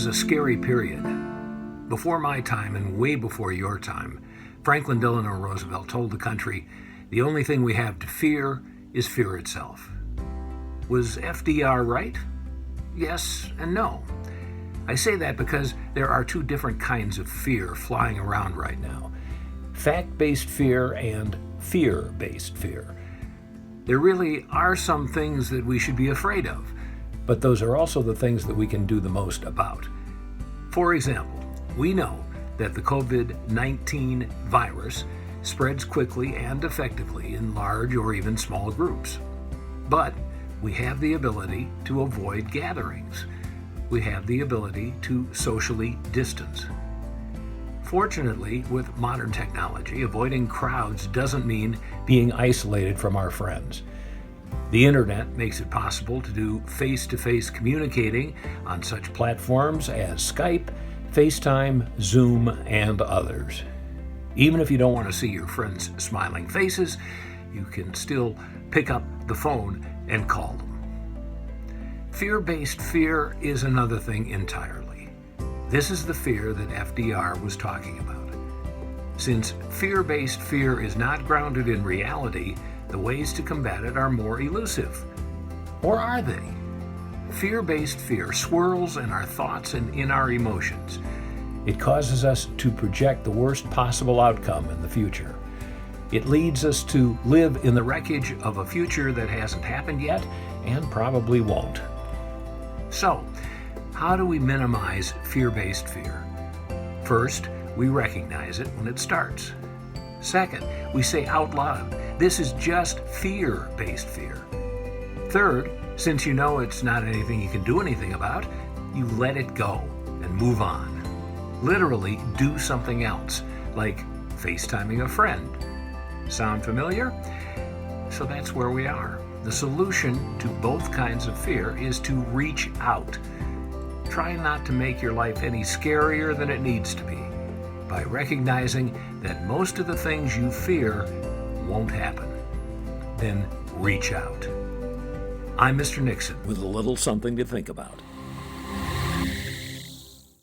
was a scary period. Before my time and way before your time, Franklin Delano Roosevelt told the country, "The only thing we have to fear is fear itself." Was FDR right? Yes and no. I say that because there are two different kinds of fear flying around right now. Fact-based fear and fear-based fear. There really are some things that we should be afraid of, but those are also the things that we can do the most about. For example, we know that the COVID-19 virus spreads quickly and effectively in large or even small groups. But we have the ability to avoid gatherings. We have the ability to socially distance. Fortunately, with modern technology, avoiding crowds doesn't mean being isolated from our friends. The internet makes it possible to do face-to-face communicating on such platforms as Skype, FaceTime, Zoom, and others. Even if you don't want to see your friends' smiling faces, you can still pick up the phone and call them. Fear-based fear is another thing entirely. This is the fear that FDR was talking about. Since fear-based fear is not grounded in reality, the ways to combat it are more elusive. Or are they? Fear-based fear swirls in our thoughts and in our emotions. It causes us to project the worst possible outcome in the future. It leads us to live in the wreckage of a future that hasn't happened yet and probably won't. So, how do we minimize fear-based fear? First, we recognize it when it starts. Second, we say out loud, this is just fear-based fear. Third, since you know it's not anything you can do anything about, you let it go and move on. Literally do something else, like FaceTiming a friend. Sound familiar? So that's where we are. The solution to both kinds of fear is to reach out. Try not to make your life any scarier than it needs to be by recognizing that most of the things you fear won't happen. Then reach out. I'm Mr. Nixon with a little something to think about.